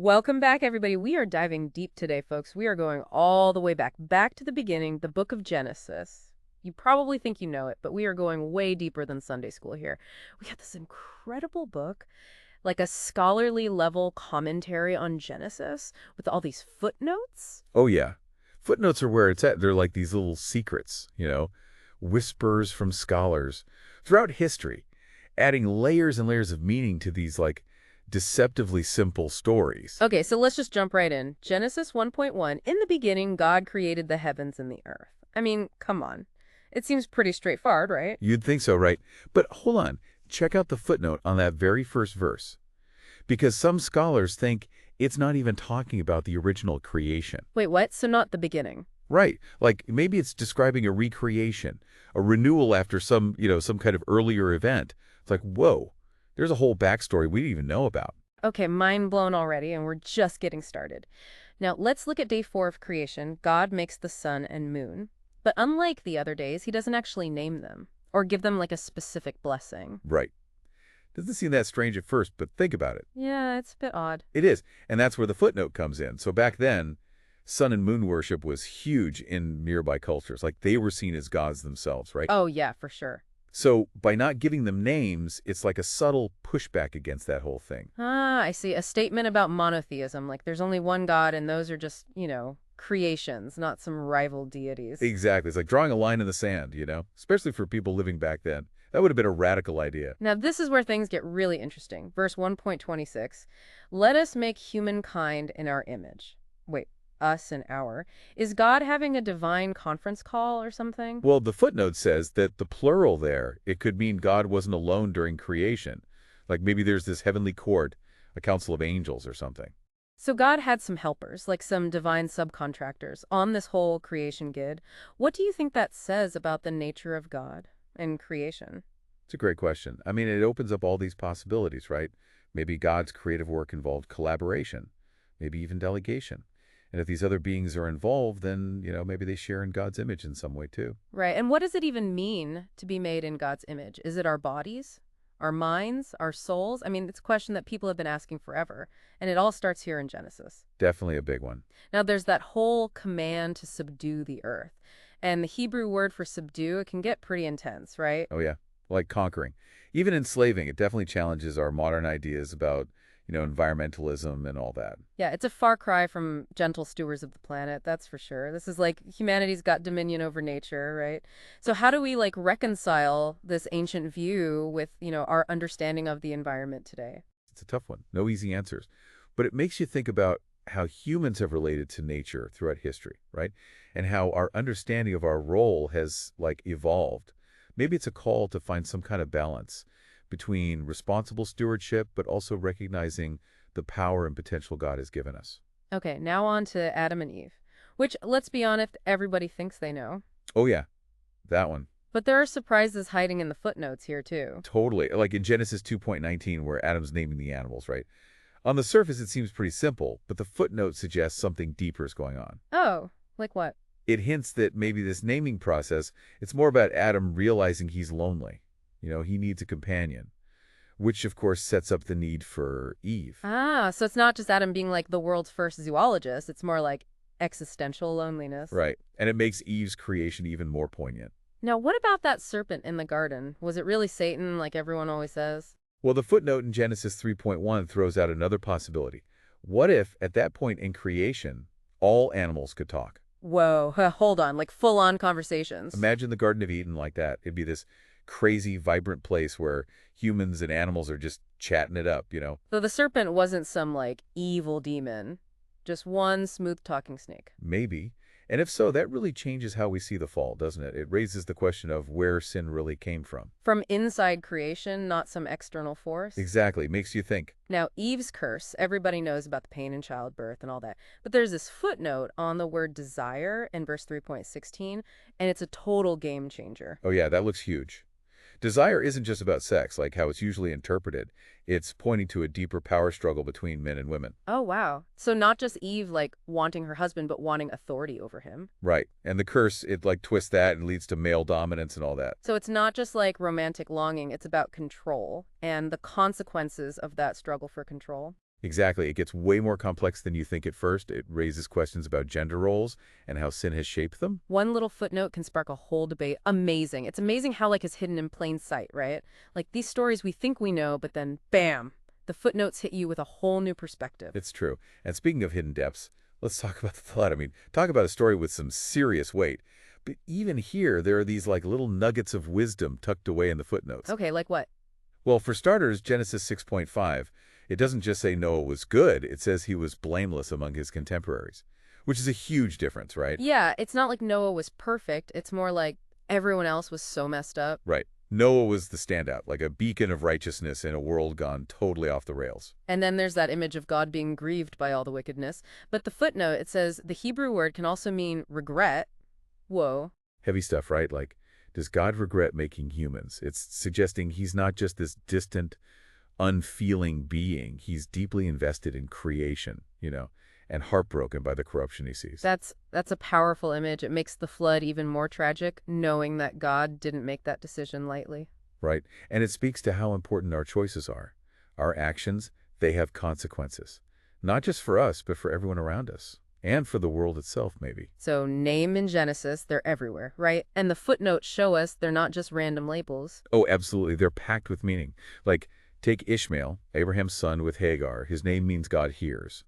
Welcome back, everybody. We are diving deep today, folks. We are going all the way back to the beginning, the book of Genesis. You probably think you know it, but we are going way deeper than Sunday school here. We got this incredible book, like a scholarly level commentary on Genesis with all these footnotes. Oh, yeah. Footnotes are where it's at. They're like these little secrets, whispers from scholars throughout history, adding layers and layers of meaning to these, deceptively simple stories. Okay, so let's just jump right in. Genesis 1.1, in the beginning, God created the heavens and the earth. I mean, come on. It seems pretty straightforward, right? You'd think so, right? But hold on. Check out the footnote on that very first verse. Because some scholars think it's not even talking about the original creation. Wait, what? So not the beginning. Right. Like maybe it's describing a recreation, a renewal after some kind of earlier event. It's like, whoa, there's a whole backstory we didn't even know about. Okay, mind blown already, and we're just getting started. Now, let's look at day 4 of creation. God makes the sun and moon. But unlike the other days, he doesn't actually name them or give them like a specific blessing. Right. Doesn't seem that strange at first, but think about it. Yeah, it's a bit odd. It is. And that's where the footnote comes in. So back then, sun and moon worship was huge in nearby cultures. Like they were seen as gods themselves, right? Oh, yeah, for sure. So by not giving them names, it's like a subtle pushback against that whole thing. Ah, I see. A statement about monotheism, like there's only one God and those are just, creations, not some rival deities. Exactly. It's like drawing a line in the sand, especially for people living back then. That would have been a radical idea. Now, this is where things get really interesting. Verse 1.26, let us make humankind in our image. Wait, us and our. Is God having a divine conference call or something? Well, the footnote says that the plural there, it could mean God wasn't alone during creation. Like maybe there's this heavenly court, a council of angels or something. So God had some helpers, like some divine subcontractors, on this whole creation gig. What do you think that says about the nature of God and creation? It's a great question. I mean, it opens up all these possibilities, right? Maybe God's creative work involved collaboration, maybe even delegation. And if these other beings are involved, then, maybe they share in God's image in some way too. Right. And what does it even mean to be made in God's image? Is it our bodies, our minds, our souls? I mean, it's a question that people have been asking forever. And it all starts here in Genesis. Definitely a big one. Now, there's that whole command to subdue the earth. And the Hebrew word for subdue, it can get pretty intense, right? Oh, yeah. Like conquering. Even enslaving, it definitely challenges our modern ideas about, environmentalism and all that. Yeah, it's a far cry from gentle stewards of the planet, that's for sure. This is like humanity's got dominion over nature, right? So how do we reconcile this ancient view with, our understanding of the environment today? It's a tough one. No easy answers. But it makes you think about how humans have related to nature throughout history, right? And how our understanding of our role has, evolved. Maybe it's a call to find some kind of balance between responsible stewardship, but also recognizing the power and potential God has given us. Okay, now on to Adam and Eve, which, let's be honest, everybody thinks they know. Oh, yeah. That one. But there are surprises hiding in the footnotes here, too. Totally. Like in Genesis 2.19, where Adam's naming the animals, right? On the surface, it seems pretty simple, but the footnote suggests something deeper is going on. Oh, like what? It hints that maybe this naming process, it's more about Adam realizing he's lonely. He needs a companion, which, of course, sets up the need for Eve. Ah, so it's not just Adam being like the world's first zoologist. It's more like existential loneliness. Right. And it makes Eve's creation even more poignant. Now, what about that serpent in the garden? Was it really Satan, like everyone always says? Well, the footnote in Genesis 3.1 throws out another possibility. What if, at that point in creation, all animals could talk? Whoa, hold on, like full-on conversations. Imagine the Garden of Eden like that. It'd be this crazy, vibrant place where humans and animals are just chatting it up, So the serpent wasn't some, evil demon, just one smooth-talking snake. Maybe. And if so, that really changes how we see the fall, doesn't it? It raises the question of where sin really came from. From inside creation, not some external force? Exactly. Makes you think. Now, Eve's curse, everybody knows about the pain in childbirth and all that. But there's this footnote on the word desire in verse 3.16, and it's a total game changer. Oh, yeah, that looks huge. Desire isn't just about sex, like how it's usually interpreted. It's pointing to a deeper power struggle between men and women. Oh, wow. So not just Eve, wanting her husband, but wanting authority over him. Right. And the curse, it, twists that and leads to male dominance and all that. So it's not just, romantic longing. It's about control and the consequences of that struggle for control. Exactly. It gets way more complex than you think at first. It raises questions about gender roles and how sin has shaped them. One little footnote can spark a whole debate. Amazing. It's amazing how, like, it's hidden in plain sight, right? Like, these stories we think we know, but then, bam, the footnotes hit you with a whole new perspective. It's true. And speaking of hidden depths, let's talk about the flood. I mean, talk about a story with some serious weight. But even here, there are these like little nuggets of wisdom tucked away in the footnotes. Okay, like what? Well, for starters, Genesis 6.5, it doesn't just say Noah was good, it says he was blameless among his contemporaries, which is a huge difference, right? Yeah, it's not like Noah was perfect. It's more like everyone else was so messed up. Right. Noah was the standout, like a beacon of righteousness in a world gone totally off the rails. And then there's that image of God being grieved by all the wickedness. But the footnote, it says the Hebrew word can also mean regret. Whoa. Heavy stuff, right? Like, does God regret making humans? It's suggesting he's not just this distant, unfeeling being. He's deeply invested in creation, and heartbroken by the corruption he sees. That's a powerful image. It makes the flood even more tragic, knowing that God didn't make that decision lightly. Right? And it speaks to how important our choices are. Our actions, they have consequences. Not just for us, but for everyone around us. And for the world itself, maybe. So name in Genesis, they're everywhere, right? And the footnotes show us they're not just random labels. Oh, absolutely. They're packed with meaning. Like, take Ishmael, Abraham's son with Hagar. His name means God hears,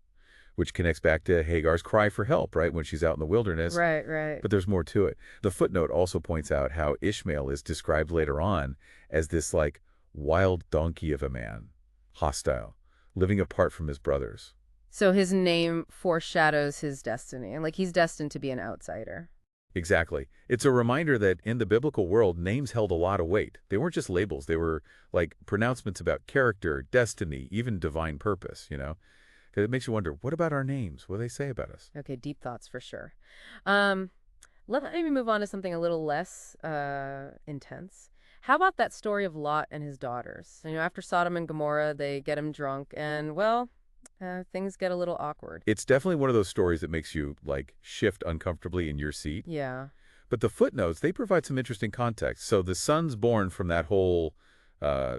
which connects back to Hagar's cry for help, right, when she's out in the wilderness. Right, right. But there's more to it. The footnote also points out how Ishmael is described later on as this, like, wild donkey of a man, hostile, living apart from his brothers. So his name foreshadows his destiny, and like he's destined to be an outsider. Exactly. It's a reminder that in the biblical world, names held a lot of weight. They weren't just labels. They were like pronouncements about character, destiny, even divine purpose, 'Cause it makes you wonder, what about our names? What do they say about us? Okay, deep thoughts for sure. Um, Let me move on to something a little less intense. How about that story of Lot and his daughters? After Sodom and Gomorrah, they get him drunk, and well, things get a little awkward. It's definitely one of those stories that makes you, like, shift uncomfortably in your seat. Yeah. But the footnotes, they provide some interesting context. So the sons born from that whole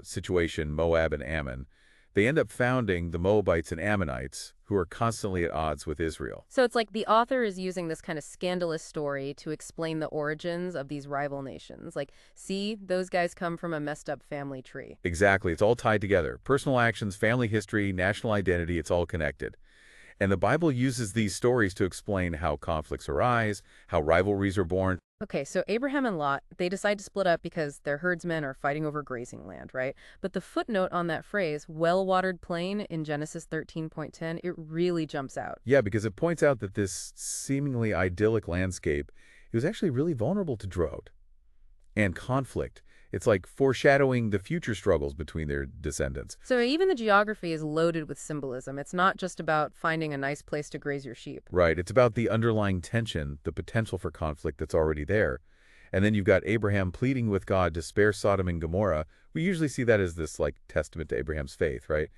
situation, Moab and Ammon, they end up founding the Moabites and Ammonites, who are constantly at odds with Israel. So it's like the author is using this kind of scandalous story to explain the origins of these rival nations. Like, see, those guys come from a messed up family tree. Exactly. It's all tied together. Personal actions, family history, national identity, it's all connected. And the Bible uses these stories to explain how conflicts arise, how rivalries are born. Okay, so Abraham and Lot, they decide to split up because their herdsmen are fighting over grazing land, right? But the footnote on that phrase, well-watered plain in Genesis 13.10, it really jumps out. Yeah, because it points out that this seemingly idyllic landscape, it was actually really vulnerable to drought and conflict. It's like foreshadowing the future struggles between their descendants. So even the geography is loaded with symbolism. It's not just about finding a nice place to graze your sheep. Right. It's about the underlying tension, the potential for conflict that's already there. And then you've got Abraham pleading with God to spare Sodom and Gomorrah. We usually see that as this, like, testament to Abraham's faith, right?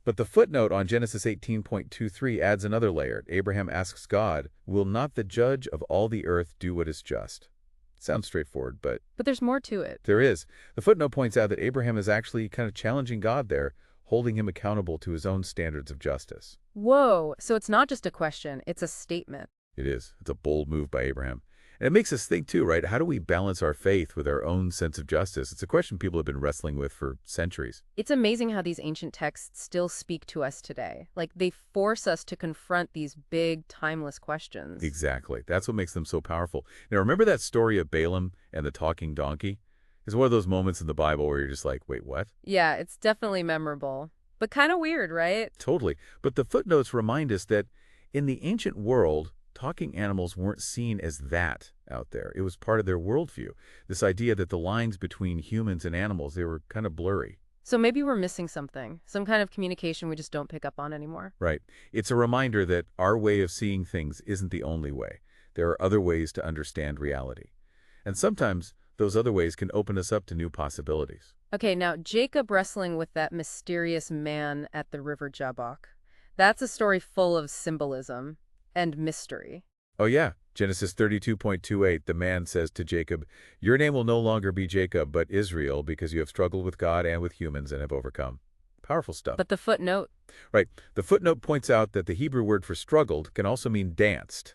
But the footnote on Genesis 18.23 adds another layer. Abraham asks God, will not the judge of all the earth do what is just? Sounds straightforward, but But there's more to it. there is. The footnote points out that Abraham is actually kind of challenging God there, holding him accountable to his own standards of justice. Whoa, so it's not just a question, it's a statement. It is. It's a bold move by Abraham. And it makes us think, too, right? How do we balance our faith with our own sense of justice? It's a question people have been wrestling with for centuries. It's amazing how these ancient texts still speak to us today. Like, they force us to confront these big, timeless questions. Exactly. That's what makes them so powerful. Now, remember that story of Balaam and the talking donkey? It's one of those moments in the Bible where you're just like, wait, what? Yeah, it's definitely memorable. But kind of weird, right? Totally. But the footnotes remind us that in the ancient world, talking animals weren't seen as that out there. It was part of their worldview. This idea that the lines between humans and animals, they were kind of blurry. So maybe we're missing something, some kind of communication we just don't pick up on anymore. Right. It's a reminder that our way of seeing things isn't the only way. There are other ways to understand reality. And sometimes those other ways can open us up to new possibilities. Okay, now Jacob wrestling with that mysterious man at the river Jabbok. That's a story full of symbolism and mystery. Oh yeah, Genesis 32.28, the man says to Jacob, your name will no longer be Jacob, but Israel, because you have struggled with God and with humans and have overcome. Powerful stuff. But the footnote, Right. The footnote points out that the Hebrew word for struggled can also mean danced.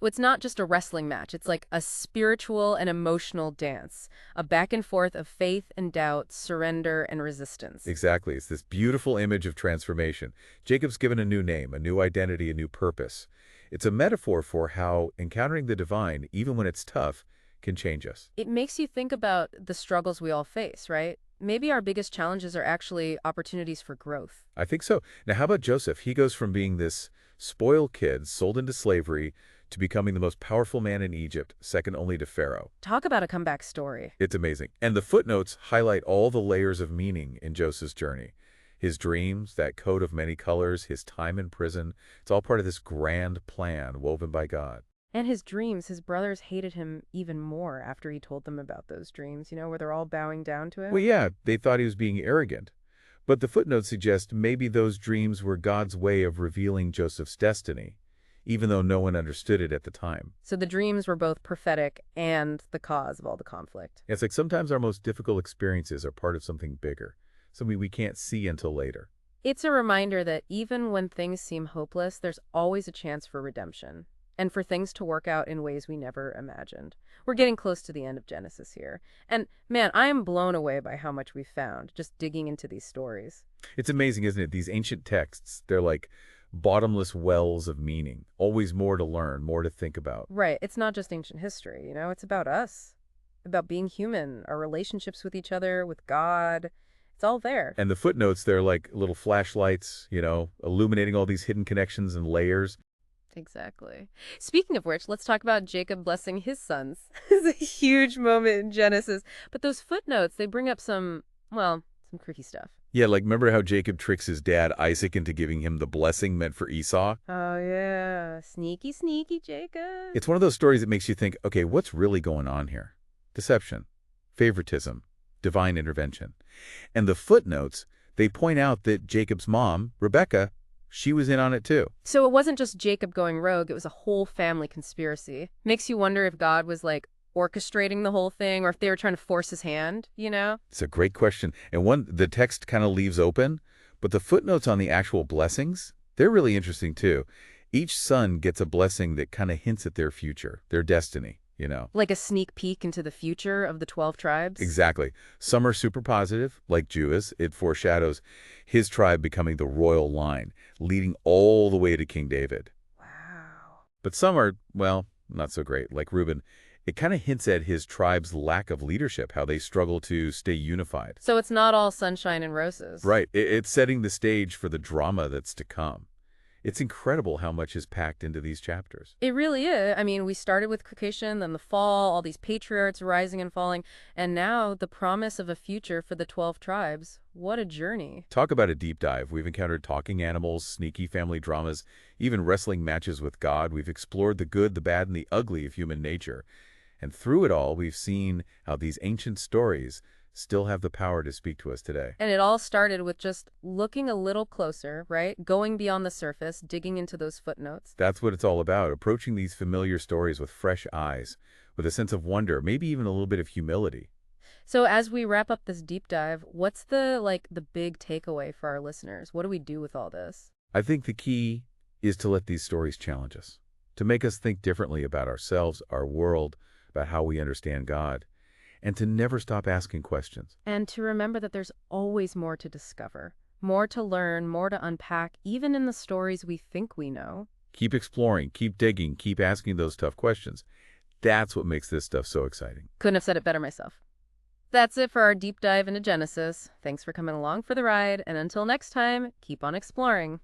It's not just a wrestling match. It's like a spiritual and emotional dance, a back and forth of faith and doubt, surrender and resistance. Exactly. It's this beautiful image of transformation. Jacob's given a new name, a new identity, a new purpose. It's a metaphor for how encountering the divine, even when it's tough, can change us. It makes you think about the struggles we all face, right? Maybe our biggest challenges are actually opportunities for growth. I think so. Now, how about Joseph? He goes from being this spoiled kid sold into slavery to becoming the most powerful man in Egypt, second only to Pharaoh. Talk about a comeback story. It's amazing. And the footnotes highlight all the layers of meaning in Joseph's journey. His dreams, that coat of many colors, his time in prison, it's all part of this grand plan woven by God. And his dreams, his brothers hated him even more after he told them about those dreams, where they're all bowing down to Well, him. yeah, they thought he was being arrogant. But the footnotes suggest maybe those dreams were God's way of revealing Joseph's destiny, even though no one understood it at the time. So the dreams were both prophetic and the cause of all the conflict. It's like sometimes our most difficult experiences are part of something bigger, something we can't see until later. It's a reminder that even when things seem hopeless, there's always a chance for redemption and for things to work out in ways we never imagined. We're getting close to the end of Genesis here. And man, I am blown away by how much we've found just digging into these stories. It's amazing, isn't it? These ancient texts, they're like bottomless wells of meaning, always more to learn, more to think about. Right. It's not just ancient history, it's about us, about being human, our relationships with each other, with God. It's all there. And the footnotes, they're like little flashlights, illuminating all these hidden connections and layers. Exactly. Speaking of which, let's talk about Jacob blessing his sons. It's a huge moment in Genesis. But those footnotes, they bring up some tricky stuff. Yeah, like remember how Jacob tricks his dad Isaac into giving him the blessing meant for Esau? Oh, yeah. Sneaky, sneaky Jacob. It's one of those stories that makes you think, okay, what's really going on here? Deception, favoritism, divine intervention. And the footnotes, they point out that Jacob's mom, Rebecca, she was in on it too. So it wasn't just Jacob going rogue, it was a whole family conspiracy. Makes you wonder if God was like orchestrating the whole thing or if they were trying to force his hand. It's a great question. And one the text kind of leaves open, but the footnotes on the actual blessings, they're really interesting too. Each son gets a blessing that kind of hints at their future, their destiny. Like a sneak peek into the future of the 12 tribes. Exactly. Some are super positive, like Judas. It foreshadows his tribe becoming the royal line, leading all the way to King David. Wow. But some are, well, not so great, like Reuben. It kind of hints at his tribe's lack of leadership, how they struggle to stay unified. So it's not all sunshine and roses. Right. It's setting the stage for the drama that's to come. It's incredible how much is packed into these chapters. It really is. I mean, we started with creation, then the fall, all these patriarchs rising and falling, and now the promise of a future for the 12 tribes. What a journey. Talk about a deep dive. We've encountered talking animals, sneaky family dramas, even wrestling matches with God. We've explored the good, the bad, and the ugly of human nature. And through it all, we've seen how these ancient stories still have the power to speak to us today. And it all started with just looking a little closer, right? Going beyond the surface, digging into those footnotes. That's what it's all about, approaching these familiar stories with fresh eyes, with a sense of wonder, maybe even a little bit of humility. So as we wrap up this deep dive, what's the big takeaway for our listeners? What do we do with all this? I think the key is to let these stories challenge us, to make us think differently about ourselves, our world, about how we understand God, and to never stop asking questions. And to remember that there's always more to discover, more to learn, more to unpack, even in the stories we think we know. Keep exploring, keep digging, keep asking those tough questions. That's what makes this stuff so exciting. Couldn't have said it better myself. That's it for our deep dive into Genesis. Thanks for coming along for the ride, and until next time, keep on exploring.